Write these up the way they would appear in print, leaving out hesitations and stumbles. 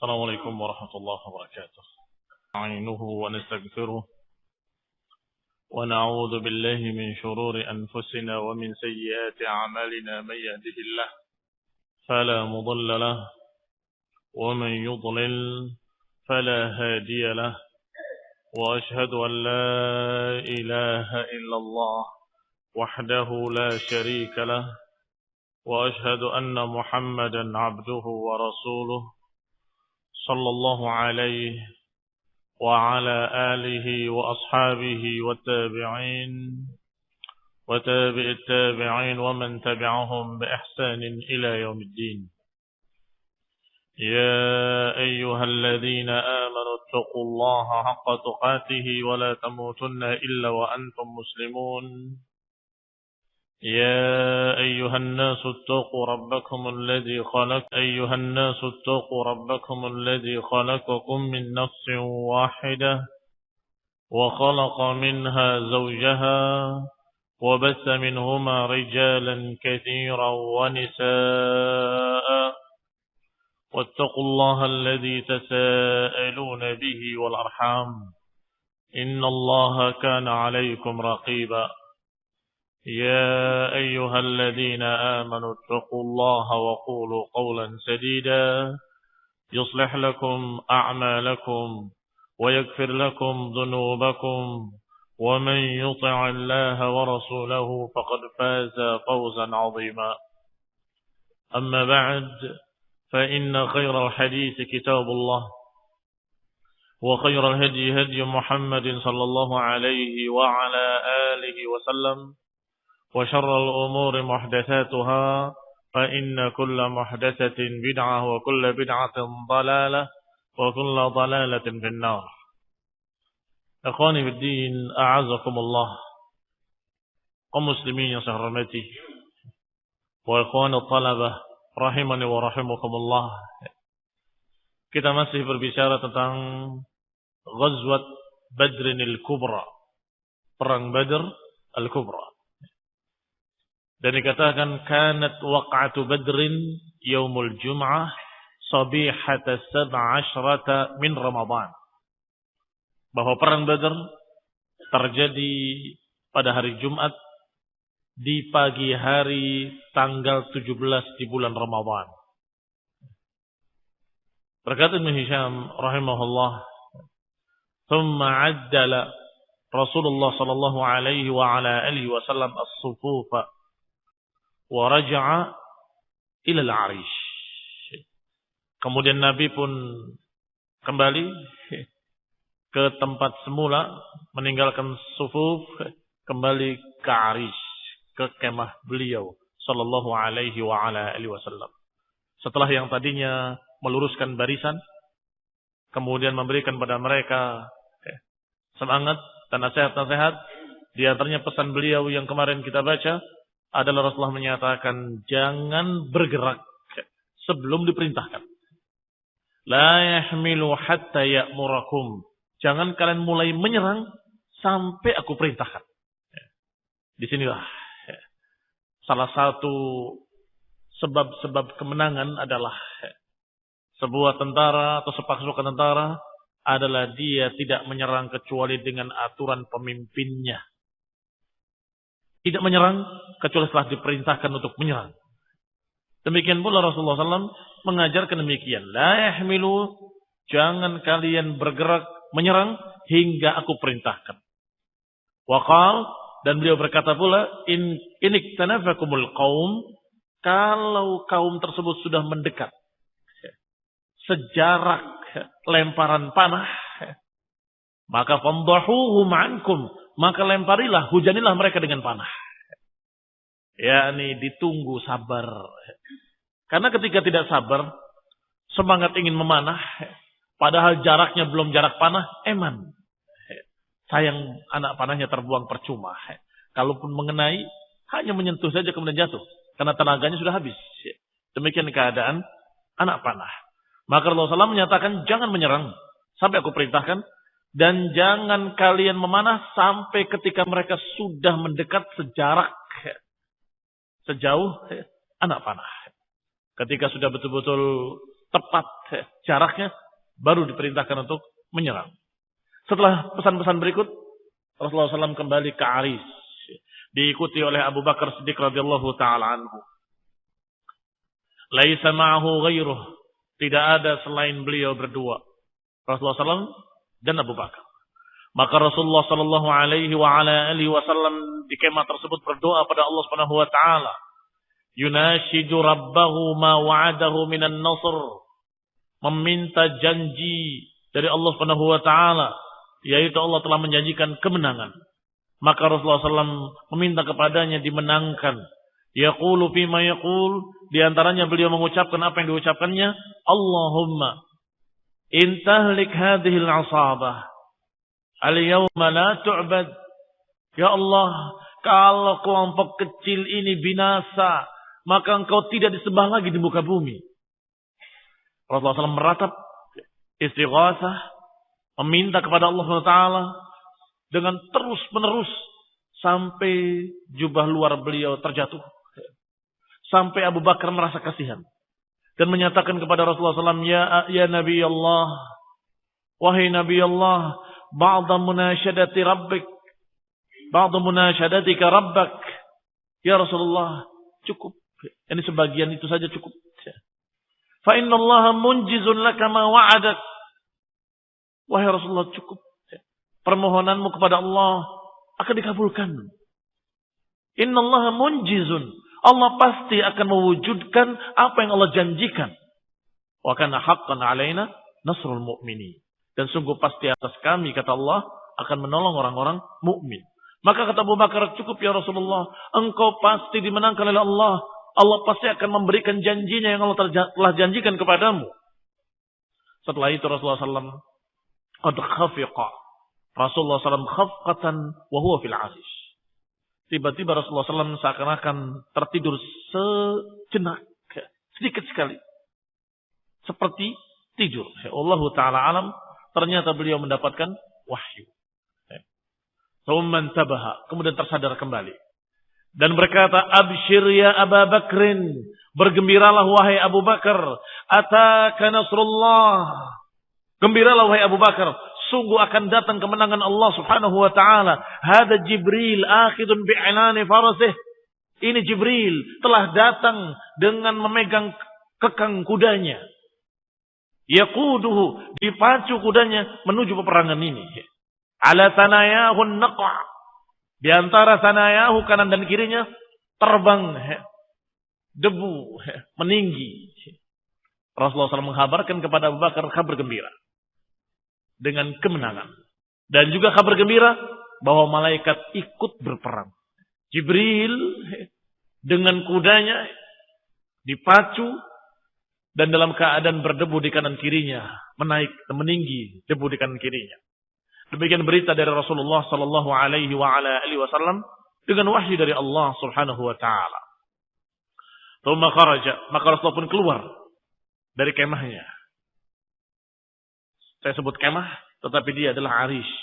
السلام عليكم ورحمة الله وبركاته. نعينه ونستغفره ونعوذ بالله من شرور أنفسنا ومن سيئات أعمالنا. من يهده الله فلا مضل له ومن يضلل فلا هادي له، وأشهد أن لا إله إلا الله وحده لا شريك له، وأشهد أن محمدا عبده ورسوله صلى الله عليه وعلى آله وأصحابه والتابعين وتابع التابعين ومن تبعهم بإحسان إلى يوم الدين. يا أيها الذين آمنوا اتقوا الله حق تقاته ولا تموتن إلا وأنتم مسلمون. يا أيها الناس اتقوا ربكم الذي خلقكم من نفس واحدة وخلق منها زوجها وبث منهما رجالا كثيرا ونساء، واتقوا الله الذي تساءلون به والأرحام إن الله كان عليكم رقيبا. يا أيها الذين آمنوا اتقوا الله وقولوا قولا سديدا يصلح لكم أعمالكم ويغفر لكم ذنوبكم، ومن يطع الله ورسوله فقد فاز فوزا عظيما. أما بعد، فإن خير الحديث كتاب الله، وخير الهدي هدي محمد صلى الله عليه وعلى آله وسلم، وشر الأمور محدثاتها، فإن كل محدثة بدعة وكل بدعة ضلالة وكل ضلالة في النار. Ikhwani fi din, a'azakumullah, kaum muslimin yang saya hormati, wa ikhwani talabah rahimani wa rahimakumullah. Kita masih berbicara tentang Ghazwat Badrin al-Kubra, perang Badr al-Kubra. Dan dikatakan kanat waq'atu Badrin yaumul Jum'ah sabihata 17 min Ramadan. Bahwa perang Badr terjadi pada hari Jumat di pagi hari tanggal 17 di bulan Ramadan. Berkata Ibn Hisham rahimahullah, thumma addala Rasulullah sallallahu alaihi wa ala alihi wasallam as-sufufa wa raja'a ila al-arish. Kemudian Nabi pun kembali ke tempat semula, meninggalkan sufuf, kembali ke arish, ke kemah beliau sallallahu alaihi wa ala alihi wasallam. Setelah yang tadinya meluruskan barisan, kemudian memberikan pada mereka semangat dan nasihat-nasihat. Di antaranya pesan beliau yang kemarin kita baca adalah Rasulullah menyatakan jangan bergerak sebelum diperintahkan. La yahmilu hatta ya'murakum. Jangan kalian mulai menyerang sampai aku perintahkan. Disinilah salah satu sebab-sebab kemenangan adalah sebuah tentara atau sepasukan tentara adalah dia tidak menyerang kecuali dengan aturan pemimpinnya. Tidak menyerang kecuali setelah diperintahkan untuk menyerang. Demikian pula Rasulullah SAW mengajarkan demikian. La yahmilu, jangan kalian bergerak menyerang hingga aku perintahkan. Waqal, dan beliau berkata pula, in iktanafakumul qaum, kalau kaum tersebut sudah mendekat sejarak lemparan panah, maka famdahuhum ankum, maka lemparilah, hujanilah mereka dengan panah. Yakni ditunggu, sabar. Karena ketika tidak sabar, semangat ingin memanah, padahal jaraknya belum jarak panah, eman. Sayang anak panahnya terbuang percuma. Kalaupun mengenai, hanya menyentuh saja kemudian jatuh. Karena tenaganya sudah habis. Demikian keadaan anak panah. Maka Rasulullah SAW menyatakan jangan menyerang sampai aku perintahkan. Dan jangan kalian memanah sampai ketika mereka sudah mendekat sejarak sejauh anak panah. Ketika sudah betul-betul tepat jaraknya, baru diperintahkan untuk menyerang. Setelah pesan-pesan berikut, Rasulullah SAW kembali ke Aris, diikuti oleh Abu Bakar Siddiq radhiyallahu taala anhu. Laisa ma'ahu ghairuh, tidak ada selain beliau berdua, Rasulullah SAW dan Abu Bakar. Maka Rasulullah sallallahu alaihi wa ala alihi wasallam di kemah tersebut berdoa pada Allah Subhanahu wa taala. Yunashidu rabbahu ma wa'adahu minan nasr. Meminta janji dari Allah Subhanahu wa taala, yaitu Allah telah menjanjikan kemenangan. Maka Rasulullah SAW meminta kepadanya dimenangkan. Yaqulu fima yaqul, di antaranya beliau mengucapkan apa yang diucapkannya, Allahumma intahlik hadhil asabah al-yawma la tu'bad. Ya Allah, kalau kelompok kecil ini binasa, maka engkau tidak disembah lagi di muka bumi. Rasulullah SAW meratap istighatsah, meminta kepada Allah SWT dengan terus menerus sampai jubah luar beliau terjatuh. Sampai Abu Bakar merasa kasihan dan menyatakan kepada Rasulullah SAW, ya Nabi Allah, wahai Nabi Allah, ba'da munasyadati rabbik, ba'da munasyadatika rabbak. Ya Rasulullah, cukup. Ini sebagian itu saja cukup. Fa inna Allah munjizun laka ma wa'adak. Wahai Rasulullah, cukup. Permohonanmu kepada Allah akan dikabulkan. Inna Allah munjizun. Allah pasti akan mewujudkan apa yang Allah janjikan. Wa kana haqqan alaina nasrul mu'minin. Dan sungguh pasti atas kami, kata Allah, akan menolong orang-orang mukmin. Maka kata Abu Bakar, cukup ya Rasulullah, engkau pasti dimenangkan oleh Allah. Allah pasti akan memberikan janjinya yang Allah telah janjikan kepadamu. Setelah itu Rasulullah SAW qad khafiqa. Rasulullah SAW khafqatan wa huwa fil arish. Tiba-tiba Rasulullah SAW seakan-akan tertidur sejenak, sedikit sekali, seperti tidur. Allah Ta'ala alam. Ternyata beliau mendapatkan wahyu. Tsumman tabaha, kemudian tersadar kembali dan berkata, "Abshir ya Abu Bakrin, bergembiralah wahai Abu Bakar, ataka nasrullah." Gembiralah wahai Abu Bakar, sungguh akan datang kemenangan Allah Subhanahu wa taala. Hada Jibril akhidun bi'inani farasih. Ini Jibril telah datang dengan memegang kekang kudanya. Yaquduhu, dipacu kudanya menuju peperangan ini. Ala sanayahun naqa', di antara sanayahu kanan dan kirinya terbang debu meninggi. Rasulullah SAW menghabarkan kepada Abu Bakar kabar gembira dengan kemenangan dan juga kabar gembira bahwa malaikat ikut berperang. Jibril dengan kudanya dipacu dan dalam keadaan berdebu di kanan kirinya, meninggi debu di kanan kirinya. Demikian berita dari Rasulullah sallallahu alaihi wasallam dengan wahyu dari Allah Subhanahu wa taala. Tsumma kharaja, maka Rasulullah pun keluar dari kemahnya. Saya sebut kemah, tetapi dia adalah arish,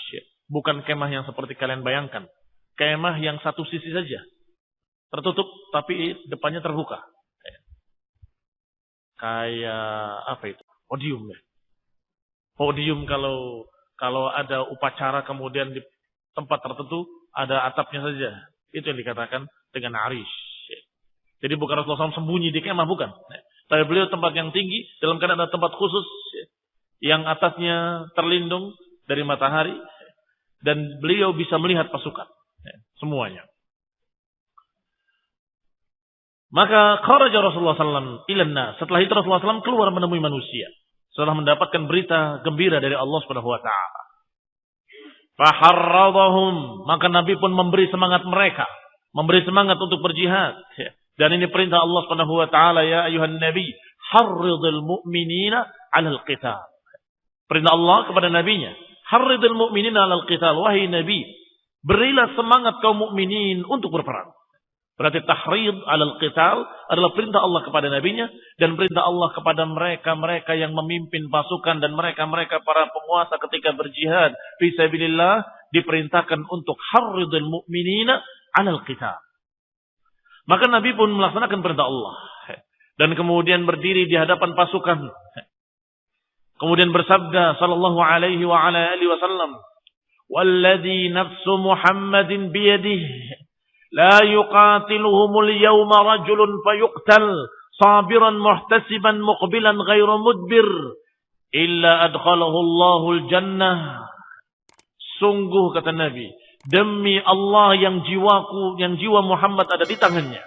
bukan kemah yang seperti kalian bayangkan. Kemah yang satu sisi saja tertutup, tapi depannya terbuka. Kayak apa itu? Podium ya. Podium kalau ada upacara kemudian di tempat tertentu ada atapnya saja. Itu yang dikatakan dengan arish. Jadi bukan Rasulullah SAW sembunyi di kemah, bukan. Tapi beliau tempat yang tinggi, dalam keadaan ada tempat khusus yang atasnya terlindung dari matahari dan beliau bisa melihat pasukan semuanya. Maka kharaja Rasulullah SAW ilan nas. Setelah itu Rasulullah SAW keluar menemui manusia. Setelah mendapatkan berita gembira dari Allah Subhanahu wa taala. Faharradhum, maka Nabi pun memberi semangat mereka, memberi semangat untuk berjihad. Dan ini perintah Allah Subhanahu wa taala, ya ayuhan nabi, harridil mu'minina 'alal qital. Perintah Allah kepada nabinya, harridil mu'minina 'alal qital. Wahai nabi, berilah semangat kaum mukminin untuk berperang. Berarti tahrid alal qital adalah perintah Allah kepada nabinya dan perintah Allah kepada mereka-mereka yang memimpin pasukan dan mereka-mereka para penguasa ketika berjihad fi sabilillah diperintahkan untuk harridul mu'minina alal qital. Maka Nabi pun melaksanakan perintah Allah dan kemudian berdiri di hadapan pasukan Kemudian bersabda sallallahu alaihi wa ala alihi wasallam, "Walladzi nafsu Muhammadin biyadihi la yuqatiluhumul yawma rajulun fayuqtal sabiran muhtasiban muqbilan ghairu mudbir illa adkhalahu Allahul jannah." Sungguh kata Nabi, demi Allah yang jiwa Muhammad ada di tangannya,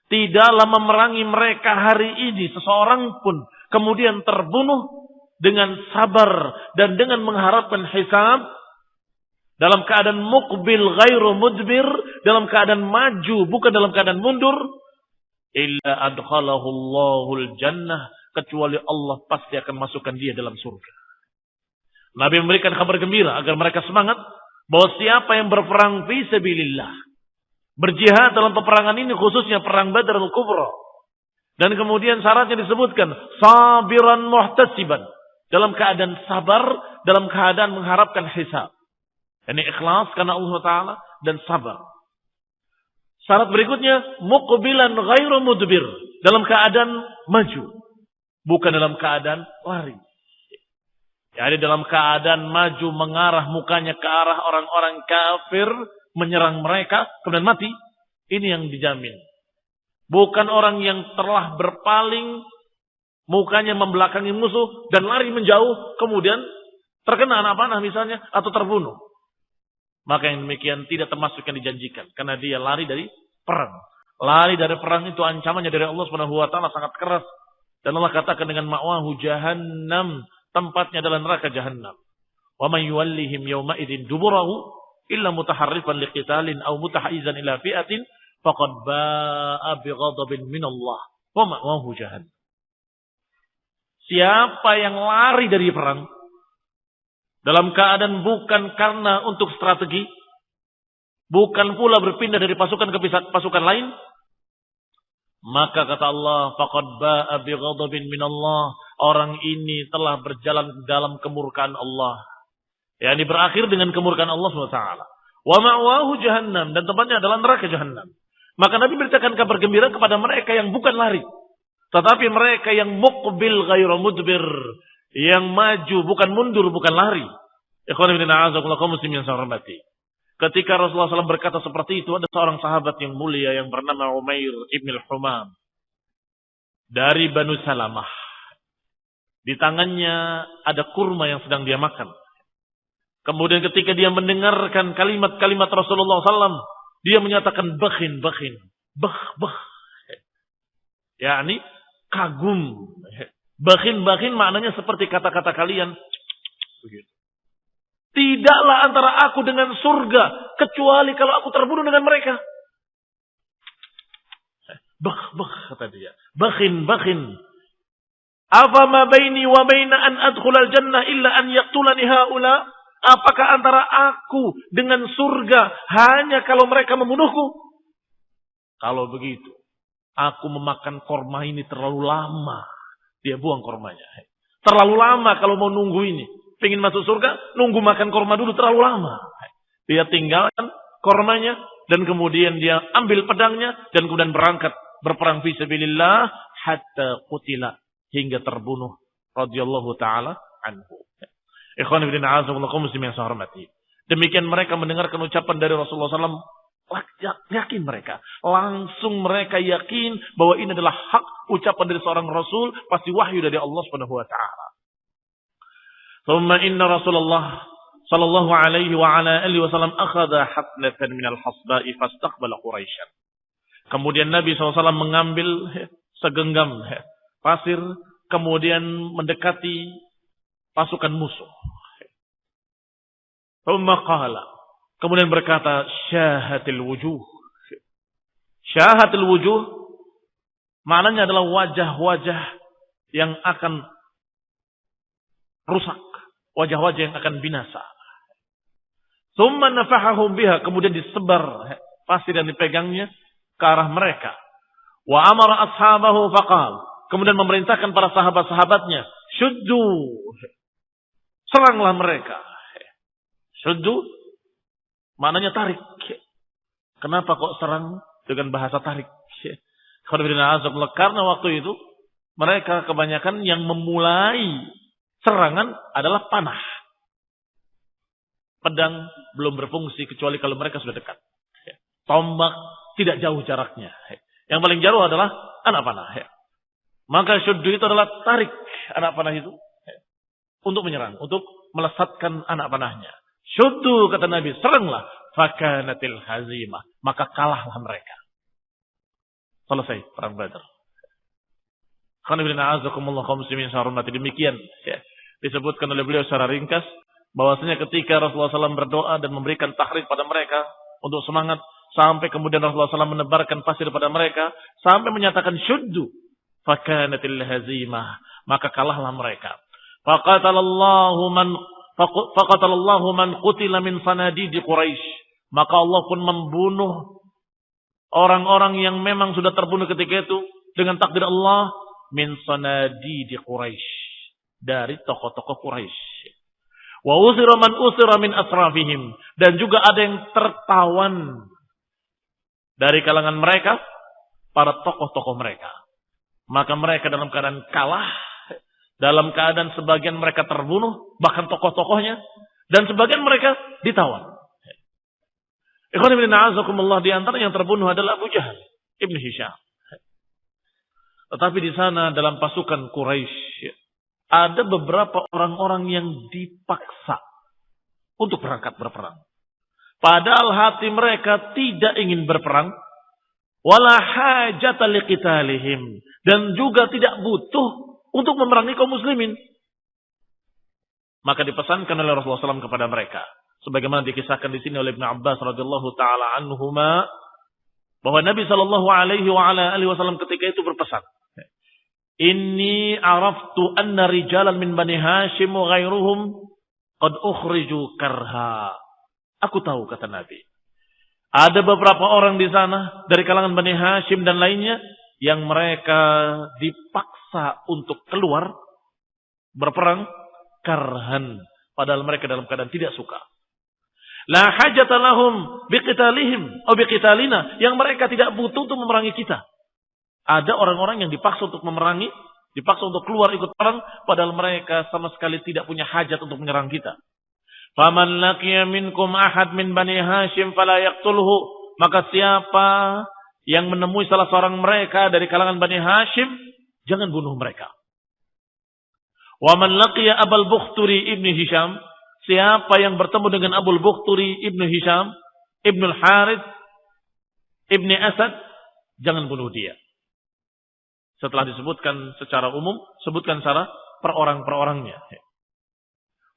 tidaklah memerangi mereka hari ini seseorang pun kemudian terbunuh dengan sabar dan dengan mengharapkan hisab dalam keadaan muqbil ghairu mudbir, dalam keadaan maju bukan dalam keadaan mundur, illa adkhalahu Allahul jannah, kecuali Allah pasti akan masukkan dia dalam surga. Nabi memberikan kabar gembira agar mereka semangat bahwa siapa yang berperang fi sabilillah, berjihad dalam peperangan ini, khususnya perang Badr al-Kubra, dan kemudian syaratnya disebutkan sabiran muhtasiban, dalam keadaan sabar, dalam keadaan mengharapkan hisab. Ini ikhlas karena Allah Ta'ala dan sabar. Syarat berikutnya, muqbilan ghairu mudbir, dalam keadaan maju, bukan dalam keadaan lari. Jadi dalam keadaan maju mengarah mukanya ke arah orang-orang kafir, menyerang mereka, kemudian mati. Ini yang dijamin. Bukan orang yang telah berpaling, mukanya membelakangi musuh dan lari menjauh, kemudian terkena anak panah misalnya, atau terbunuh. Maka yang demikian tidak termasuk yang dijanjikan, karena dia lari dari perang. Lari dari perang itu ancamannya dari Allah Subhanahu wa taala sangat keras. Dan Allah katakan dengan ma'wahu jahannam, tempatnya adalah neraka jahannam. Wa man yuwallihim yawma idzin duburahu illa mutaharrifan liqitalin aw mutahayyizan ila fi'atin faqad ba'a bighadabin minallah wa ma'wahu jahannam. Siapa yang lari dari perang dalam keadaan bukan karena untuk strategi, bukan pula berpindah dari pasukan ke pasukan lain, maka kata Allah, faqad ba'a bighadabin minallah, orang ini telah berjalan dalam kemurkaan Allah. yakni berakhir dengan kemurkaan Allah SWT. Wa ma'wahu jahannam, dan tempatnya adalah neraka jahannam. Maka Nabi beritakan kabar gembira kepada mereka yang bukan lari, tetapi mereka yang muqbil ghairu mudbir, yang maju bukan mundur, bukan lari. Ikhwan fillah, a'azakumullah kaum muslimin yang saya hormati. Ketika Rasulullah SAW berkata seperti itu, ada seorang sahabat yang mulia yang bernama Umair ibn al-Humam dari Banu Salamah. Di tangannya ada kurma yang sedang dia makan. Kemudian ketika dia mendengarkan kalimat-kalimat Rasulullah SAW, dia menyatakan bakhin. yakni kagum. Bakhin maknanya seperti kata-kata kalian. Begitu. Tidaklah antara aku dengan surga kecuali kalau aku terbunuh dengan mereka. Kata dia. Bakhin. Afama baini wa baina an adkhulal jannah illa an yaqtulani haula? Apakah antara aku dengan surga hanya kalau mereka membunuhku? Kalau begitu, aku memakan korma ini terlalu lama. Dia buang kormanya. Terlalu lama kalau mau nunggu ini. Pengen masuk surga, nunggu makan korma dulu terlalu lama. Dia tinggalkan kormanya dan kemudian dia ambil pedangnya dan kemudian berangkat berperang fi sabilillah hatta qutila, hingga terbunuh radhiyallahu taala anhu. Ikhwan fillah, a'azakumullah kaum muslimin yang saya hormati. Demikian mereka mendengarkan ucapan dari Rasulullah SAW, yakin mereka. Langsung mereka yakin bahwa ini adalah hak ucapan dari seorang Rasul, pasti wahyu dari Allah Subhanahu wa taala. Thumma inna Rasulullah sallallahu alaihi wa ala alihi wasallam akhadha hafnatan minal hasba'i fastaqbala Quraisyan. Kemudian Nabi SAW mengambil segenggam pasir, kemudian mendekati pasukan musuh. Thumma qala, kemudian berkata, syahatil wujuh. Syahatil wujuh maknanya adalah wajah-wajah yang akan rusak, wajah-wajah yang akan binasa. Thumma nafahahum biha, kemudian disebar pasir yang dipegangnya ke arah mereka. Wa amara ashabahu faqal, kemudian memerintahkan para sahabat-sahabatnya, syuddu, seranglah mereka. Syuddu maknanya tarik. Kenapa kok serang dengan bahasa tarik? Karena waktu itu mereka kebanyakan yang memulai serangan adalah panah. Pedang belum berfungsi kecuali kalau mereka sudah dekat. Tombak tidak jauh jaraknya. Yang paling jauh adalah anak panah. Maka syuddu itu adalah tarik anak panah itu untuk menyerang, untuk melesatkan anak panahnya. Syuddu, kata Nabi, seranglah. Fakanatil hazimah. Maka kalahlah mereka. Selesai perang Badar. Demikian disebutkan oleh beliau secara ringkas bahwasanya ketika Rasulullah SAW berdoa dan memberikan tahrik pada mereka untuk semangat, sampai kemudian Rasulullah SAW menebarkan pasir pada mereka sampai menyatakan syuddu fakanatil hazimah, maka kalahlah mereka. Faqatalallahu man qutila min sanadidi Quraisy, maka Allah pun membunuh orang-orang yang memang sudah terbunuh ketika itu dengan takdir Allah, min sanadidi Quraisy, dari tokoh-tokoh Quraisy. Wa usira man usira min asrafihim, dan juga ada yang tertawan dari kalangan mereka, para tokoh-tokoh mereka. Maka mereka dalam keadaan kalah, dalam keadaan sebagian mereka terbunuh, bahkan tokoh-tokohnya, dan sebagian mereka ditawan. Ikhwan ibn a'azakumullah, di antara yang terbunuh adalah Abu Jahal ibn Hisham. Tetapi di sana dalam pasukan Quraisy ada beberapa orang-orang yang dipaksa untuk berangkat berperang. Padahal hati mereka tidak ingin berperang, wala hajata liqitalihim, dan juga tidak butuh untuk memerangi kaum muslimin. Maka dipesankan oleh Rasulullah SAW kepada mereka, sebagaimana dikisahkan di sini oleh Ibnu Abbas radhiyallahu taala anhuma, bahwa Nabi sallallahu alaihi wasallam ketika itu berpesan, "Inni araftu anna rijalan min Bani Hashim wa ghairuhum qad ukhriju karha." Aku tahu, kata Nabi, ada beberapa orang di sana dari kalangan Bani Hashim dan lainnya yang mereka dipaksa untuk keluar berperang karhan, padahal mereka dalam keadaan tidak suka. La hajata lahum biqitalihim aw biqitalina, yang mereka tidak butuh untuk memerangi kita. Ada orang-orang yang dipaksa untuk memerangi, dipaksa untuk keluar ikut perang, padahal mereka sama sekali tidak punya hajat untuk menyerang kita. Faman laqiya minkum ahad min Bani Hashim fala yaqtulhu, maka siapa yang menemui salah seorang mereka dari kalangan Bani Hashim, jangan bunuh mereka. Wa man laqiya Abul Bukhturi ibn Hisham, siapa yang bertemu dengan Abul Bukhturi ibn Hisham, ibn al-Harith, ibn Asad, jangan bunuh dia. Setelah disebutkan secara umum, sebutkan secara per-orang-per-orangnya.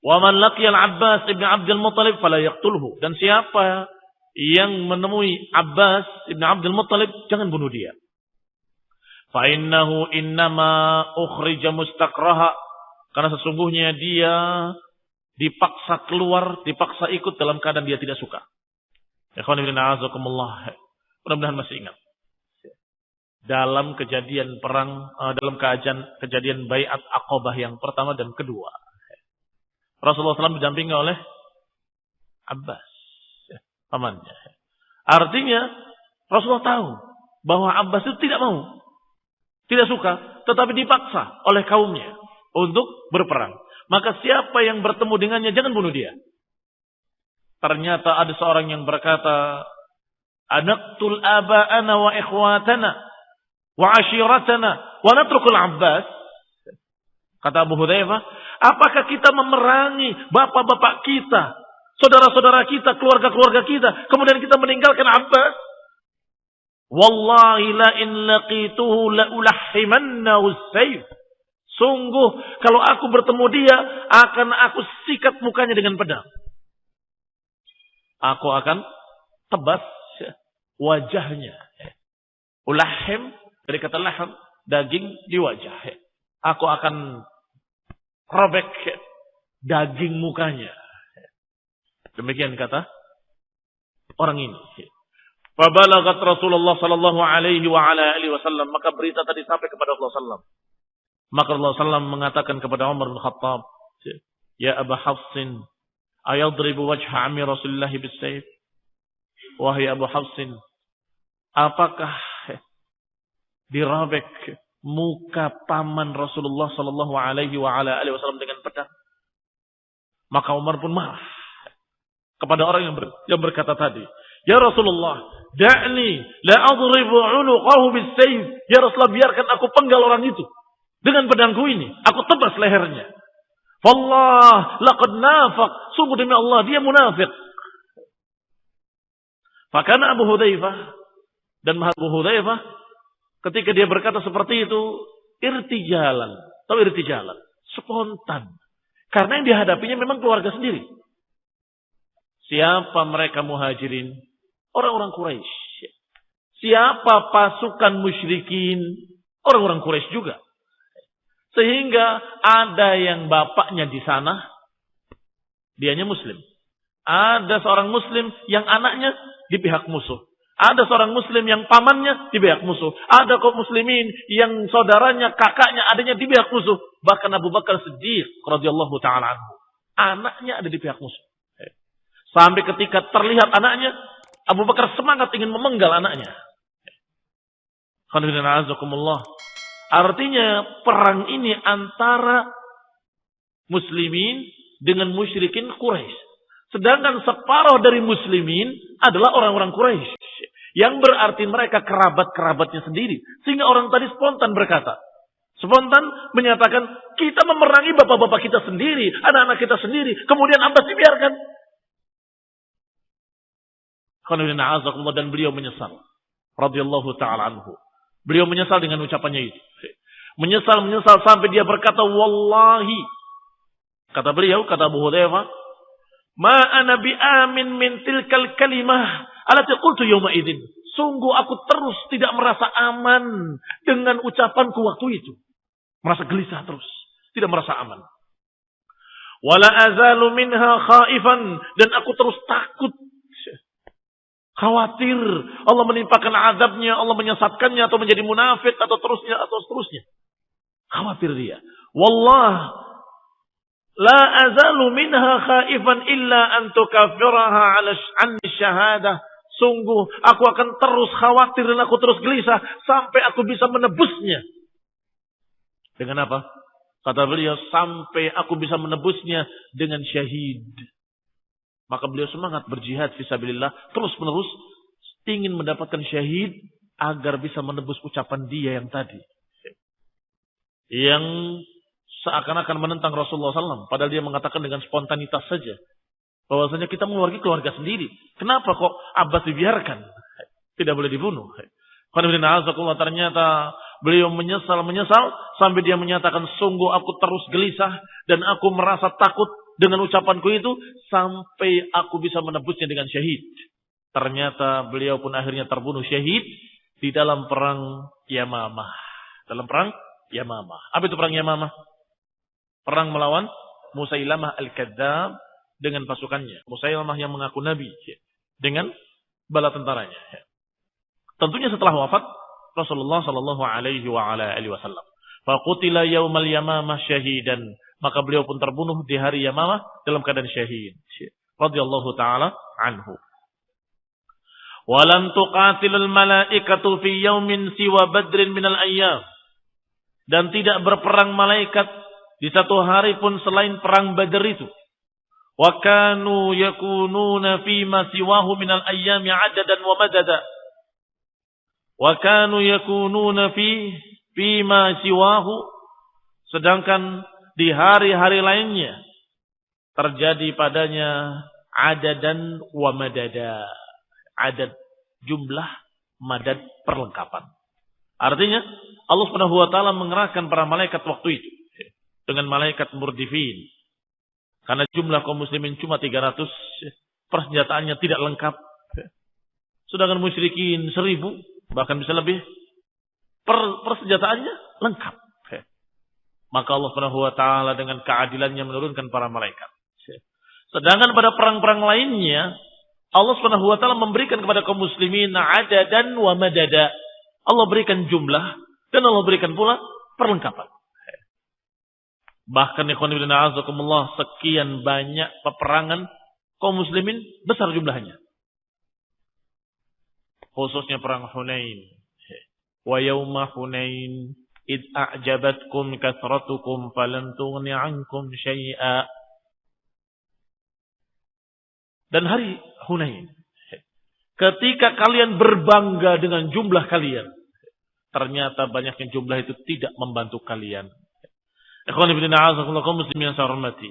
Wa man laqiya al-Abbas ibn Abdul Muttalib fala yaqtulhu, dan siapa yang menemui Abbas ibn Abdul Muttalib, jangan bunuh dia. Fa innahu innama ukhrija mustakraha, karena sesungguhnya dia dipaksa keluar, dipaksa ikut dalam keadaan dia tidak suka. Ikhwan ibn a'azakumullah, mudah-mudahan masih ingat dalam kejadian perang, dalam kejadian Bai'at Aqabah yang pertama dan kedua, Rasulullah SAW didampingi oleh Abbas, pamannya. Artinya Rasulullah tahu bahwa Abbas itu tidak mau, tidak suka, tetapi dipaksa oleh kaumnya untuk berperang. Maka siapa yang bertemu dengannya, jangan bunuh dia. Ternyata ada seorang yang berkata, "Anaqtul aba'ana wa ikhwatana wa ashiratana wa natrukul Abbas." Kata Abu Hudzaifah, apakah kita memerangi bapak-bapak kita, saudara-saudara kita, keluarga-keluarga kita, kemudian kita meninggalkan Abbas? Wallahi la in laqituhu la ulahhimannahu as-sayf. Sungguh kalau aku bertemu dia, akan aku sikat mukanya dengan pedang. Aku akan tebas wajahnya. Ulahhim dari kata laham, daging di wajah. Aku akan robek daging mukanya. Demikian kata orang ini. Fabalagat Rasulullah sallallahu alaihi wa ala alihi wasallam, maka berita tadi sampai kepada Rasulullah sallallahu. Maka Rasulullah sallallahu mengatakan kepada Umar bin Khattab, "Ya Aba Hafsin, ayadribu wajha ammi Rasulullah bis-sayf?" Wahai Abu Hafsin, apakah dirobek muka paman Rasulullah sallallahu alaihi wasallam dengan pedang. Maka Umar pun marah kepada orang yang berkata tadi, "Ya Rasulullah, da'ni la adribu 'unuqahu bis-sayf." Ya Rasulullah, biarkan aku penggal orang itu dengan pedangku ini, aku tebas lehernya. Wallah, laqad nafaq, sungguh demi Allah dia munafik. Fakana Abu Hudzaifah, dan Abu Hudzaifah ketika dia berkata seperti itu, irtijalan, spontan. Karena yang dihadapinya memang keluarga sendiri. Siapa mereka muhajirin? Orang-orang Quraisy. Siapa pasukan musyrikin? Orang-orang Quraisy juga. Sehingga ada yang bapaknya di sana, dianya muslim. Ada seorang muslim yang anaknya di pihak musuh. Ada seorang muslim yang pamannya di pihak musuh. Ada kaum muslimin yang saudaranya, kakaknya, adanya di pihak musuh. Bahkan Abu Bakar Siddiq radhiyallahu ta'ala anhu, anaknya ada di pihak musuh. Sampai ketika terlihat anaknya, Abu Bakar semangat ingin memenggal anaknya. Artinya perang ini antara muslimin dengan musyrikin Quraisy. Sedangkan separuh dari muslimin adalah orang-orang Quraisy. Yang berarti mereka kerabat-kerabatnya sendiri. Sehingga orang tadi spontan berkata. Spontan menyatakan, kita memerangi bapak-bapak kita sendiri, anak-anak kita sendiri. Kemudian Abbas dibiarkan. Dan beliau menyesal. Radhiyallahu ta'ala anhu. Beliau menyesal dengan ucapannya itu. Menyesal sampai dia berkata, wallahi. Kata beliau, kata Abu Hudzaifah, ma ana bi amin min tilkal kalimah allati qultu yawma idzin. Sungguh aku terus tidak merasa aman dengan ucapanku waktu itu. Merasa gelisah terus, tidak merasa aman. Wala azalu minha khaifan, dan aku terus takut, khawatir Allah menimpakan azabnya, Allah menyesatkannya atau menjadi munafik atau seterusnya. Khawatir dia. Wallah la azalu minha khaifan illa an tukaffiraha 'an syahadah. Sungguh aku akan terus khawatir dan aku terus gelisah sampai aku bisa menebusnya. Dengan apa? Kata beliau, sampai aku bisa menebusnya dengan syahid. Maka beliau semangat berjihad fisabilillah, terus-menerus ingin mendapatkan syahid agar bisa menebus ucapan dia yang tadi. Yang seakan-akan menentang Rasulullah SAW. Padahal dia mengatakan dengan spontanitas saja. Bahwasanya kita mengeluargi keluarga sendiri. Kenapa kok Abbas dibiarkan? Tidak boleh dibunuh. Ternyata beliau menyesal sampai dia menyatakan, sungguh aku terus gelisah dan aku merasa takut dengan ucapanku itu sampai aku bisa menebusnya dengan syahid. Ternyata beliau pun akhirnya terbunuh syahid di dalam perang Yamamah. Dalam perang Yamamah. Apa itu perang Yamamah? Perang melawan Musailamah Al-Kadzdzab dengan pasukannya. Musailamah yang mengaku nabi dengan bala tentaranya. Tentunya setelah wafat Rasulullah sallallahu alaihi wasallam. Faqutila yaumal Yamamah syahidan. Maka beliau pun terbunuh di hari Yamamah dalam keadaan syahid. Radhiyallahu taala anhu. Walam tuqatilul malaikatu fi yaumin siwa badrin minal ayyam. Dan tidak berperang malaikat di satu hari pun selain perang Badar itu. Wa kanu yakununa fi ma siwahu minal ayyami adadan wa madada. Wa kanu yakununa fi ma siwahu, sedangkan di hari-hari lainnya terjadi padanya adadan wa madada. Adad jumlah, madad perlengkapan. Artinya Allah Subhanahu wa taala mengerahkan para malaikat waktu itu dengan malaikat murdifin. Karena jumlah kaum muslimin cuma 300, persenjataannya tidak lengkap. Sedangkan musyrikin 1000, bahkan bisa lebih. Persenjataannya lengkap. Maka Allah Subhanahu wa taala dengan keadilannya menurunkan para malaikat. Sedangkan pada perang-perang lainnya Allah Subhanahu wa taala memberikan kepada kaum muslimin adadan wa madada. Allah berikan jumlah dan Allah berikan pula perlengkapan. Bahkan ikhwan fillah azakumullah, sekian banyak peperangan kaum muslimin besar jumlahnya. Khususnya perang Hunain. Wa yauma Hunain id a'jabatkum kathratukum falan tughni 'ankum syai'a. Dan hari Hunain, ketika kalian berbangga dengan jumlah kalian, ternyata banyaknya jumlah itu tidak membantu kalian. Ikhwan fillah, a'azakumullah kaum muslimin yang saya hormati.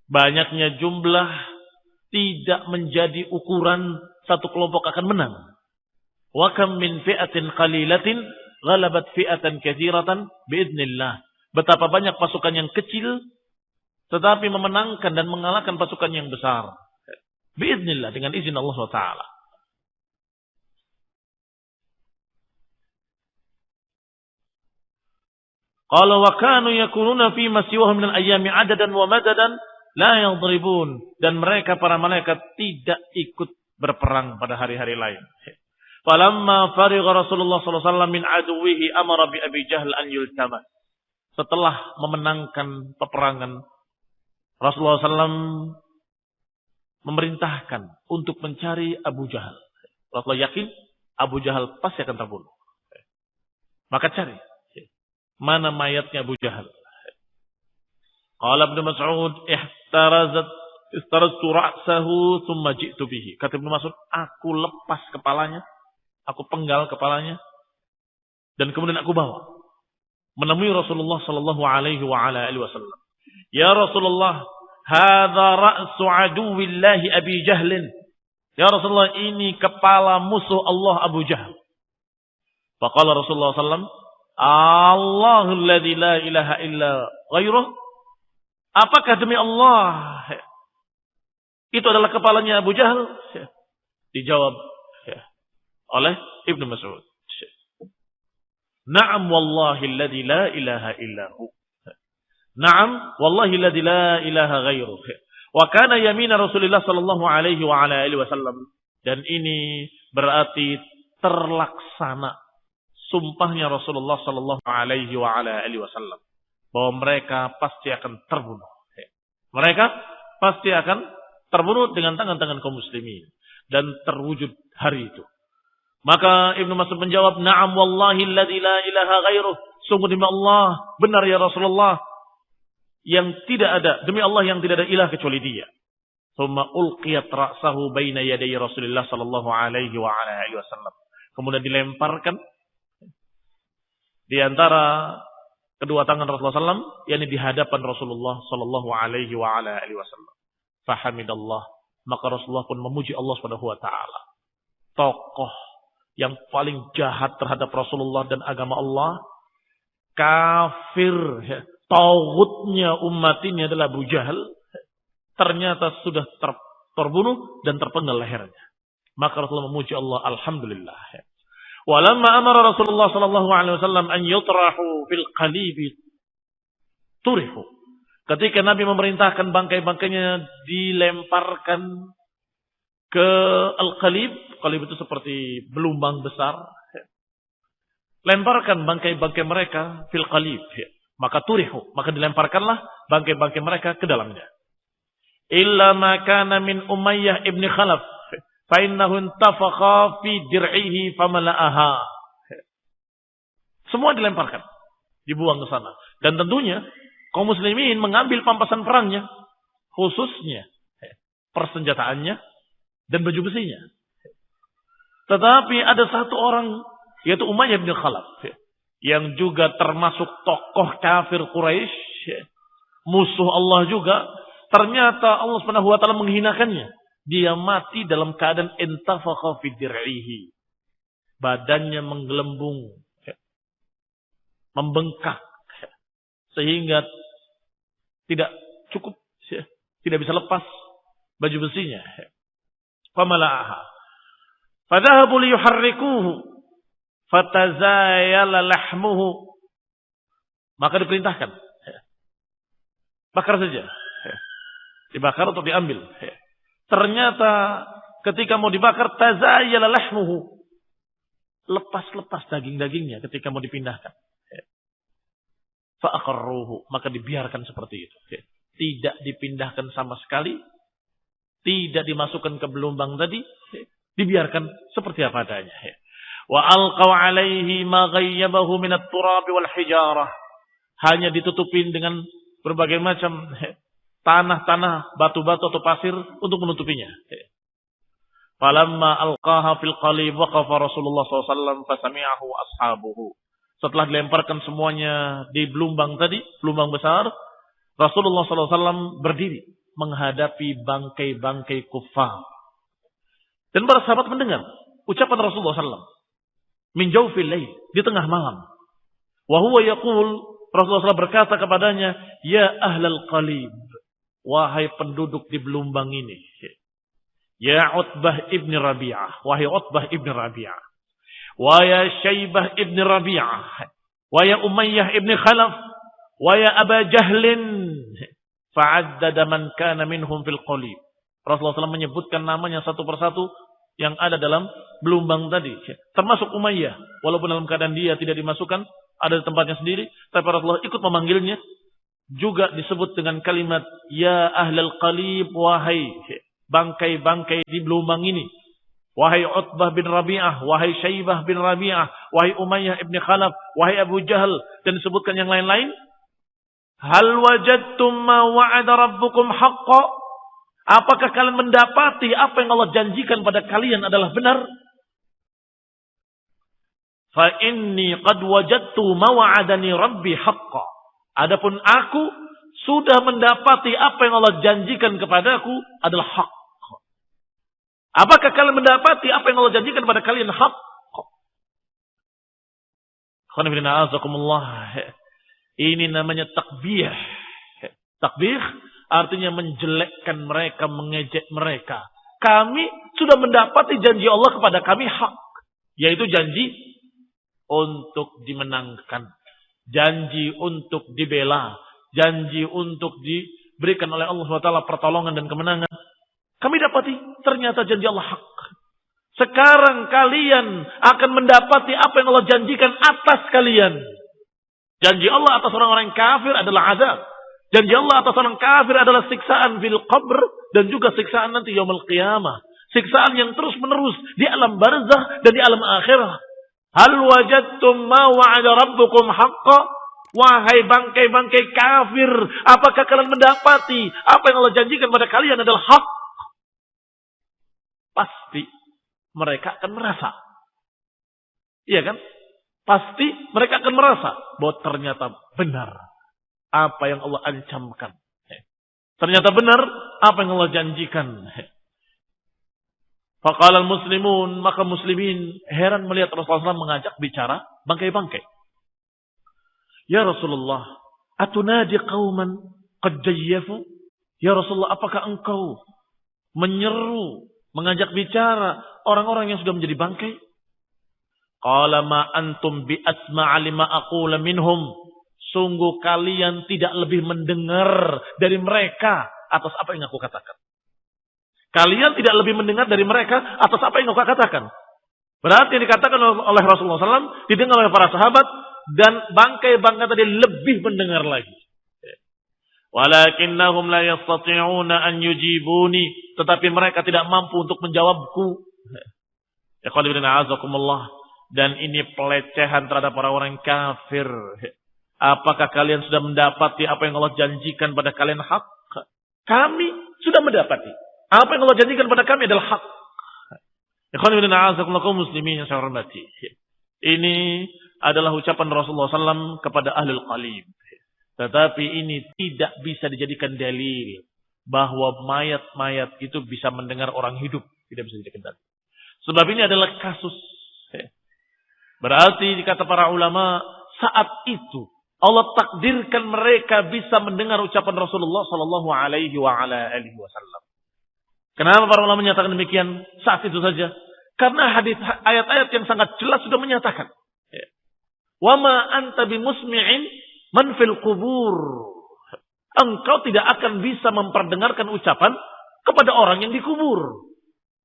Banyaknya jumlah tidak menjadi ukuran satu kelompok akan menang. Wa kam min fi'atin qalilatin ghalabat fi'atan katsiratan biidznillah. Betapa banyak pasukan yang kecil tetapi memenangkan dan mengalahkan pasukan yang besar. Biidznillah, dengan izin Allah SWT. Qala wa kanu yakununa fi ma siwahum min al-ayyami 'adadan wa madadan la yadribun. Dan mereka para malaikat tidak ikut berperang pada hari-hari lain. Falamma farigha Rasulullah sallallahu alaihi wasallam min aduwihi amara bi Abi Jahl an yultamas. Setelah memenangkan peperangan, Rasulullah SAW memerintahkan untuk mencari Abu Jahal. Rasulullah yakin Abu Jahal pasti akan terbunuh. Maka cari. Mana mayatnya Abu Jahal? Qala Ibnu Mas'ud, istaraztu ra'sahu thumma ji'tu bihi. Kata Ibnu Mas'ud, aku lepas kepalanya, aku penggal kepalanya, dan kemudian aku bawa menemui Rasulullah sallallahu alaihi wa ala alihi wasallam. Ya Rasulullah, hadza ra'su aduwillahi Abi Jahlin. Ya Rasulullah, ini kepala musuh Allah Abu Jahal. Faqala Rasulullah sallallahu alaihi wasallam, Allahul ladzi la ilaha illa ghairuh. Apakah demi Allah itu adalah kepalanya Abu Jahal? Dijawab oleh Ibnu Mas'ud. Na'am wallahi alladzi la ilaha illahu. Na'am wallahi alladzi la ilaha ghairuh. Wa kana yamina Rasulullah sallallahu alaihi wa ala alihi wasallam. Dan ini berarti terlaksana sumpahnya Rasulullah sallallahu alaihi wa ala alihi wasallam bahwa mereka pasti akan terbunuh. Mereka pasti akan terbunuh dengan tangan-tangan kaum muslimin, dan terwujud hari itu. Maka Ibnu Mas'ud menjawab, "Na'am wallahi alladzi la ilaha ghairuh." Sungguh demi Allah, benar ya Rasulullah, yang tidak ada, demi Allah yang tidak ada ilah kecuali Dia. Tsumma ulqiyat ra'sahu baina yaday Rasulillah sallallahu alaihi wa ala alihi wasallam. Kemudian dilemparkan di antara kedua tangan Rasulullah SAW, yakni di hadapan Rasulullah sallallahu alaihi wa ala alihi wasallam. Fahamidallah, maka Rasulullah pun memuji Allah Subhanahu wa taala. Tokoh yang paling jahat terhadap Rasulullah dan agama Allah, kafir, taghutnya umat ini adalah Abu Jahal, ternyata sudah terbunuh dan terpenggal lehernya. Maka Rasulullah memuji Allah, alhamdulillah. Walamma amara Rasulullah sallallahu alaihi wasallam an yutrahu fil qalibi turihu. Ketika Nabi memerintahkan bangkai-bangkainya dilemparkan ke al-qalib, qalib itu seperti belumbang besar. Lemparkan bangkai-bangkai mereka fil qalib, maka turihu, maka dilemparkanlah bangkai-bangkai mereka ke dalamnya. Illa ma kana min Umayyah ibn Khalaf فَإِنَّهُ انْتَفَخَ فِي دِرْعِهِ فَمَلَأَهَا. Semua dilemparkan, dibuang ke sana. Dan tentunya kaum muslimin mengambil pampasan perangnya, khususnya persenjataannya dan baju besinya. Tetapi ada satu orang, yaitu Umayyah bin Khalaf, yang juga termasuk tokoh kafir Quraisy, musuh Allah juga. Ternyata Allah Subhanahu wa taala menghinakannya. Dia mati dalam keadaan intafakha fi dir'ihi. Badannya menggelembung, membengkak, sehingga tidak cukup, tidak bisa lepas baju besinya. Famala'aha. Fadhahabu liyuharrikuhu. Fatazayala lahmuhu. Maka diperintahkan, bakar saja. Dibakar atau diambil. Ternyata ketika mau dibakar, tazayyala lahmuhu, lepas-lepas daging-dagingnya ketika mau dipindahkan. Fa'aqarruhu, maka dibiarkan seperti itu. Tidak dipindahkan sama sekali, tidak dimasukkan ke belumbang tadi, dibiarkan seperti apa adanya. Wa alqaw alaihi ma ghayyabahu min at-turab wal hijarah. Hanya ditutupin dengan berbagai macam tanah-tanah, batu-batu atau pasir untuk menutupinya. Falamma alqaha fil qalib waqafa Rasulullah SAW fasami'ahu ashabuhu. Setelah dilemparkan semuanya di belumbang tadi, belumbang besar, Rasulullah SAW berdiri menghadapi bangkai-bangkai kufar. Dan para sahabat mendengar ucapan Rasulullah SAW. Min jawfil lail, di tengah malam. Wa huwa yaqul, Rasulullah SAW berkata kepadanya, ya ahlal qalib, wahai penduduk di belumbang ini. Ya Utbah ibn Rabi'ah, wahai Utbah ibn Rabi'ah. Wa ya Syaibah ibn Rabi'ah. Wa ya Umayyah ibn Khalaf. Wa ya Aba Jahlin. Fa'addada man kana minhum fil qalib. Rasulullah SAW menyebutkan namanya satu persatu yang ada dalam belumbang tadi. Termasuk Umayyah. Walaupun dalam keadaan dia tidak dimasukkan, ada di tempatnya sendiri. Tapi Rasulullah ikut memanggilnya. Juga disebut dengan kalimat, ya ahlal qalib, wahai bangkai-bangkai di belumbang ini. Wahai Utbah bin Rabi'ah, wahai Syaibah bin Rabi'ah, wahai Umayyah ibn Khalaf, wahai Abu Jahal, dan disebutkan yang lain-lain. Hal wajadtum ma wa'ada rabbukum haqqa? Apakah kalian mendapati apa yang Allah janjikan pada kalian adalah benar? Fa inni qad wajadtu ma wa'adani rabbi haqqa. Adapun aku sudah mendapati apa yang Allah janjikan kepadaku adalah hak. Apakah kalian mendapati apa yang Allah janjikan kepada kalian hak? Ini namanya takbih. Takbih artinya menjelekkan mereka, mengejek mereka. Kami sudah mendapati janji Allah kepada kami hak. Yaitu janji untuk dimenangkan. Janji untuk dibela. Janji untuk diberikan oleh Allah SWT pertolongan dan kemenangan. Kami dapati ternyata janji Allah hak. Sekarang kalian akan mendapati apa yang Allah janjikan atas kalian. Janji Allah atas orang-orang kafir adalah azab. Janji Allah atas orang kafir adalah siksaan fil qabr dan juga siksaan nanti yaumul qiyamah. Siksaan yang terus menerus di alam barzakh dan di alam akhirah. Hal wajadtum ma wa'ada rabbukum haqqa? Wahai bangkai-bangkai kafir, apakah kalian mendapati apa yang Allah janjikan pada kalian adalah hak? Pasti mereka akan merasa. Iya kan? Pasti mereka akan merasa bahwa ternyata benar apa yang Allah ancamkan. Ternyata benar apa yang Allah janjikan. Faqala al-muslimun, maka muslimin heran melihat Rasulullah SAW mengajak bicara bangkai-bangkai. Ya Rasulullah, atunadi qauman qad jayyafu? Ya Rasulullah, apakah engkau menyeru, mengajak bicara orang-orang yang sudah menjadi bangkai? Qala ma antum bi asma'a lima aqula minhum. Sungguh kalian tidak lebih mendengar dari mereka atas apa yang aku katakan. Kalian tidak lebih mendengar dari mereka atas apa yang aku katakan. Berarti yang dikatakan oleh Rasulullah SAW didengar oleh para sahabat dan bangkai-bangkai tadi lebih mendengar lagi. Walakinnahum la yastati'una an yujibuni, tetapi mereka tidak mampu untuk menjawabku. Ya qulibina azakumullah, dan ini pelecehan terhadap orang-orang kafir. Apakah kalian sudah mendapati apa yang Allah janjikan pada kalian hak? Kami sudah mendapati. Apa yang Allah janjikan pada kami adalah hak. Ya qulibina azakumullah kaum muslimin yang saya hormati. Ini adalah ucapan Rasulullah SAW kepada ahlul qalib. Tetapi ini tidak bisa dijadikan dalil bahwa mayat-mayat itu bisa mendengar orang hidup. Tidak bisa dijadikan dalil. Sebab ini adalah kasus. Berarti dikata para ulama, saat itu Allah takdirkan mereka bisa mendengar ucapan Rasulullah SAW. Kenapa para ulama menyatakan demikian saat itu saja? Karena hadis ayat-ayat yang sangat jelas sudah menyatakan. Wa ma anta bimusmi'in man fil qubur. Engkau tidak akan bisa memperdengarkan ucapan kepada orang yang dikubur.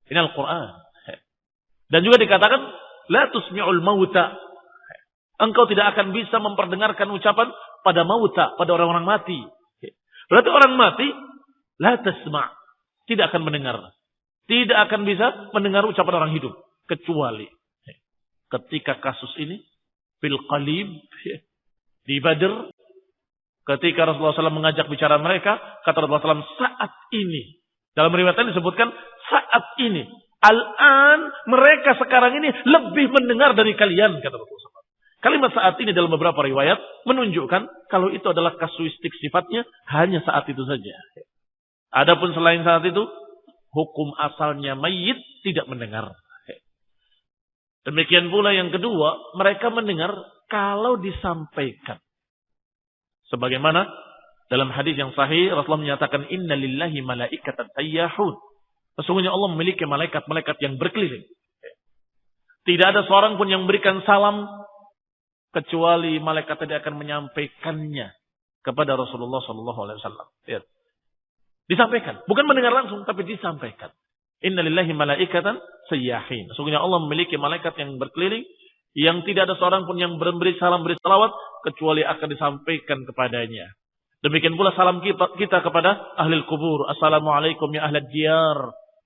Ini Al-Quran. Dan juga dikatakan la tusmi'ul mauta. Engkau tidak akan bisa memperdengarkan ucapan pada mauta, pada orang-orang mati. Berarti orang mati la tasma', tidak akan mendengar. Tidak akan bisa mendengar ucapan orang hidup kecuali ketika kasus ini fil qalib di Badr, ketika Rasulullah SAW mengajak bicara mereka, kata Rasulullah SAW, saat ini. Dalam riwayat ini disebutkan saat ini. Al-an, mereka sekarang ini lebih mendengar dari kalian, kata Rasulullah SAW. Kalimat saat ini dalam beberapa riwayat menunjukkan kalau itu adalah kasuistik sifatnya hanya saat itu saja. Adapun selain saat itu, hukum asalnya mayit tidak mendengar. Demikian pula yang kedua, mereka mendengar kalau disampaikan. Sebagaimana dalam hadis yang sahih Rasulullah menyatakan inna lillahi malaikatan tayyahun. Sesungguhnya Allah memiliki malaikat-malaikat yang berkeliling. Tidak ada seorang pun yang memberikan salam kecuali malaikat tadi akan menyampaikannya kepada Rasulullah sallallahu alaihi wasallam. Lihat. Disampaikan, bukan mendengar langsung tapi disampaikan. Inna lillahi malaikatan sayyahin. Sesungguhnya Allah memiliki malaikat yang berkeliling yang tidak ada seorang pun yang memberi salam, beri salawat kecuali akan disampaikan kepadanya. Demikian pula salam kita kepada ahli kubur. Assalamualaikum ya ahli diyar.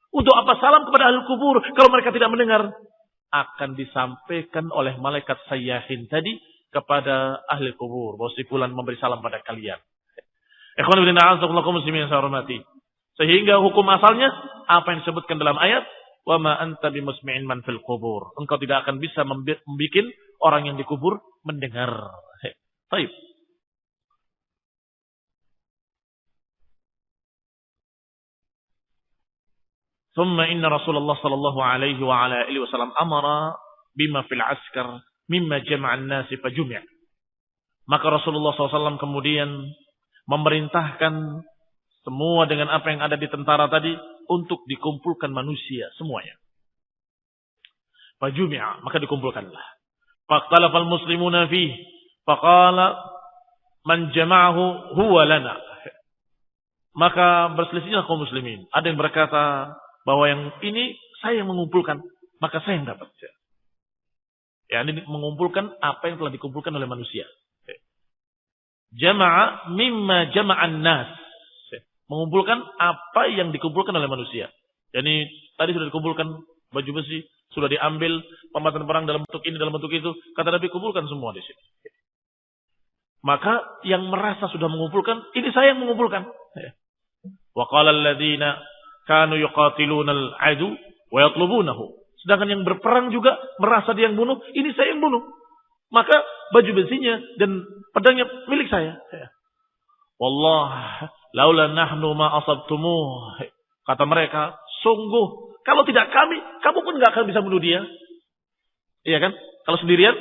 Untuk apa salam kepada ahli kubur kalau mereka tidak mendengar? Akan disampaikan oleh malaikat sayyahin tadi kepada ahli kubur. Bahwa si fulan memberi salam pada kalian. Ikhwan fillah a'azakumullah muslimin yang saya hormati. Sehingga hukum asalnya apa yang disebutkan dalam ayat, wa ma anta bimusmi'in man fil qubur. Engkau tidak akan bisa membuat orang yang dikubur mendengar. Baik. Thumma inna Rasulullah sallallahu alaihi wa ala alihi wasallam amara bima fil askar mimma jama'an nasi fajumi'. Maka Rasulullah SAW kemudian memerintahkan semua dengan apa yang ada di tentara tadi untuk dikumpulkan manusia semuanya. Fajumi'a, maka dikumpulkanlah. Faqtalafal muslimuna fihi, faqala man jama'ahu huwa lana. Maka berselisihlah kaum muslimin. Ada yang berkata bahwa yang ini saya yang mengumpulkan, maka saya yang dapat. Ya, ini mengumpulkan apa yang telah dikumpulkan oleh manusia. Jama'a mimma jama'an nas. Mengumpulkan apa yang dikumpulkan oleh manusia. Jadi tadi sudah dikumpulkan baju besi, sudah diambil pematasan perang dalam bentuk ini, dalam bentuk itu. Kata Nabi, kumpulkan semua di sini. Maka yang merasa sudah mengumpulkan, ini saya yang mengumpulkan. Wa qala alladziina kanu yuqatiluna al-'adu wa yatlubunahu. Sedangkan yang berperang juga merasa dia yang bunuh, ini saya yang bunuh. Maka baju besinya dan pedangnya milik saya. Wallah, laula nahnu ma asabtumuh. Kata mereka, sungguh kalau tidak kami, kamu pun enggak akan bisa bunuh dia. Iya kan? Kalau sendirian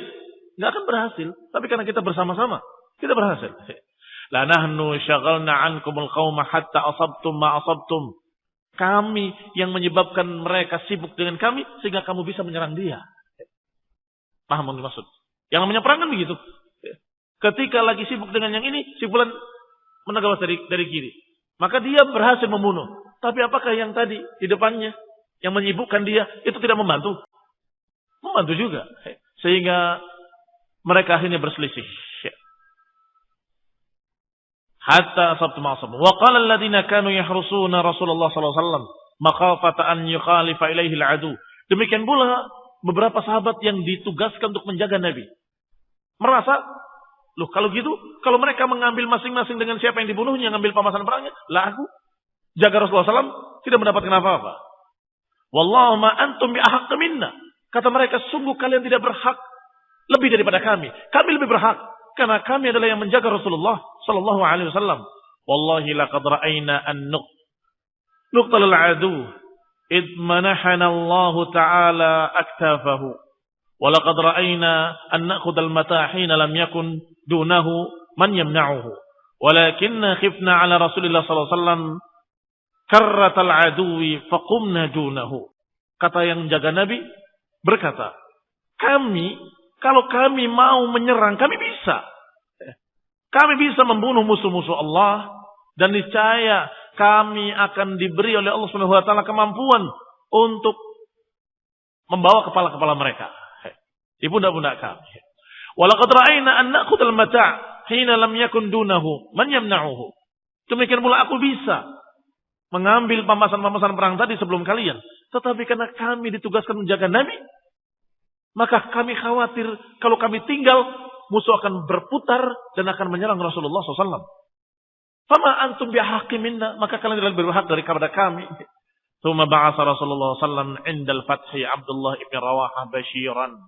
enggak akan berhasil, tapi karena kita bersama-sama, kita berhasil. La nahnu syaghalna ankumul qauma hatta asabtum ma asabtum. Kami yang menyebabkan mereka sibuk dengan kami sehingga kamu bisa menyerang dia. Paham yang dimaksud? Yang namanya perang kan begitu. Ketika lagi sibuk dengan yang ini, si fulan menegawas dari kiri. Maka dia berhasil membunuh. Tapi apakah yang tadi di depannya yang menyibukkan dia itu tidak membantu? Membantu juga. Sehingga mereka akhirnya berselisih. Hatta asabtu ma'asab. Wa qala alladziina kanu yahrusuna Rasulullah sallallahu alaihi wasallam makhafata an yukhalifa ilaihi al-adu. Demikian pula beberapa sahabat yang ditugaskan untuk menjaga Nabi. Merasa, loh kalau gitu, kalau mereka mengambil masing-masing dengan siapa yang dibunuhnya, ngambil pamasan perangnya, lah aku jaga Rasulullah SAW tidak mendapatkan apa-apa. Wallahu ma antum bi ahaq minna. Kata mereka, sungguh kalian tidak berhak lebih daripada kami. Kami lebih berhak karena kami adalah yang menjaga Rasulullah sallallahu alaihi wasallam. Wallahi laqad ra'ayna an nuqtal al-adu id manahana Allah ta'ala aktafahu. Wa laqad ra'ayna an na'khudha al-mata' hina lam yakun dunahu man yamna'uhu. Walakinna khifna 'ala Rasulillah sallallahu alaihi wasallam karratal aduwi faqumna dunahu. Kata yang jaga Nabi berkata, kalau kami mau menyerang, kami bisa. Kami bisa membunuh musuh-musuh Allah. Dan niscaya kami akan diberi oleh Allah Subhanahu wa taala kemampuan untuk membawa kepala-kepala mereka di pundak-pundak kami. Walaqad ra'ayna an na'khudhal mata' hina lam yakun dunahu man yamna'uhu. Demikian pula aku bisa mengambil pamasan-pamasan perang tadi sebelum kalian. Tetapi karena kami ditugaskan menjaga Nabi, Maka kami khawatir kalau kami tinggal, musuh akan berputar dan akan menyerang Rasulullah SAW. Fama antum bihaqqi minna, maka kalian tidak berhak daripada kami. Tsumma ba'atha Rasulullah SAW 'inda al-fath Abdullah ibn Rawahah basyiran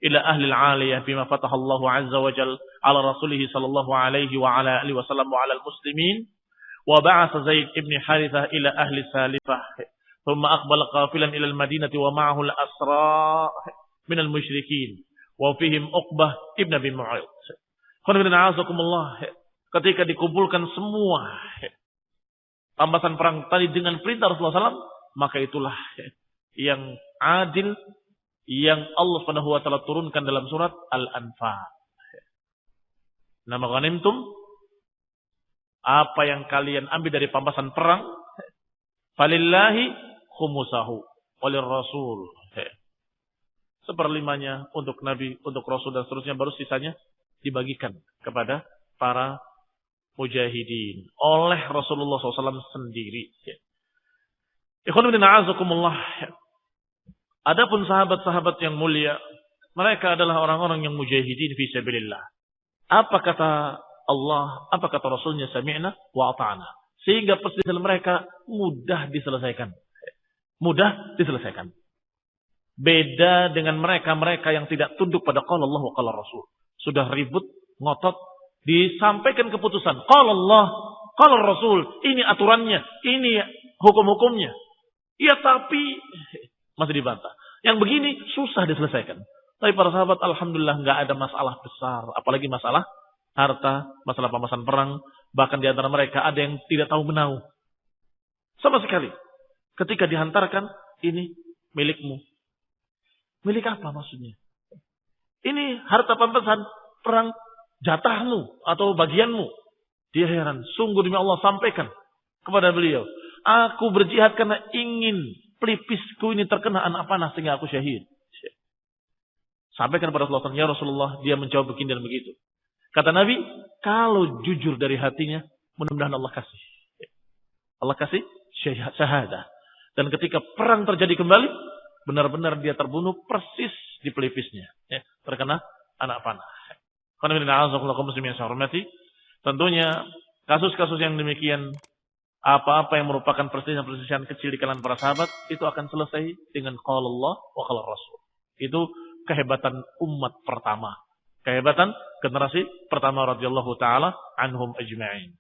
ila ahli al-'aliyah bima fataha Allah 'azza wa jalla 'ala rasulih sallallahu alaihi wa ala alihi wasallam wa 'ala al-muslimin. Wa ba'atha Zaid ibn Harithah ila ahli Salifah. Tsumma aqbala qafilan ila al-Madinah wa ma'ahu al-asra min al-musyrikin wa fihim Uqbah ibn Abi Mu'ayth. Ketika dikumpulkan semua rampasan perang tadi dengan perintah Rasulullah SAW, maka itulah yang adil yang Allah Subhanahu wa taala turunkan dalam surat Al-Anfal. Nama ghanimtum, apa yang kalian ambil dari rampasan perang, falillahi khumusahu walir rasul. Seperlimanya untuk Nabi, untuk Rasul dan seterusnya, baru sisanya dibagikan kepada para mujahidin oleh Rasulullah SAW sendiri. Ikhwan fillah a'azakumullah. Adapun sahabat-sahabat yang mulia, mereka adalah orang-orang yang mujahidin fi sabilillah. Apa kata Allah, apa kata Rasulnya, sami'na wa ata'na. Sehingga perselisihan mereka mudah diselesaikan. Mudah diselesaikan. Beda dengan mereka-mereka yang tidak tunduk pada qala Allah wa qala Rasul. Sudah ribut, ngotot, disampaikan keputusan. Qala Allah, qala Rasul. Ini aturannya, ini hukum-hukumnya. Ya tapi masih dibantah. Yang begini susah diselesaikan. Tapi para sahabat alhamdulillah nggak ada masalah besar. Apalagi masalah harta, masalah pemasan perang. Bahkan di antara mereka ada yang tidak tahu menau. Sama sekali. Ketika dihantarkan, ini milikmu. Milik apa maksudnya? Ini harta pampasan perang, jatahmu atau bagianmu. Dia heran. Sungguh demi Allah, sampaikan kepada beliau. Aku berjihad karena ingin pelipisku ini terkena anak panah sehingga aku syahid. Sampaikan kepada Rasulullah. Ya Rasulullah, dia menjawab begini dan begitu. Kata Nabi, kalau jujur dari hatinya, mudah-mudahan Allah kasih. Allah kasih syahadah. Dan ketika perang terjadi kembali, benar-benar dia terbunuh persis di pelipisnya. Ya, terkena anak panah. Tentunya kasus-kasus yang demikian, apa-apa yang merupakan perselisihan kecil di kalangan para sahabat, itu akan selesai dengan qala Allah wa qala Rasul. Itu kehebatan umat pertama. Kehebatan generasi pertama radhiyallahu ta'ala anhum ajma'in.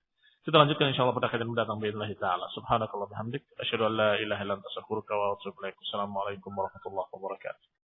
Kita lanjutkan insyaallah pada kajian mendatang billahi taala. Subhanakallah bihamdik asyhadu an la ilaha illa anta astaghfiruka wa atubu ilaik. Assalamualaikum warahmatullahi wabarakatuh.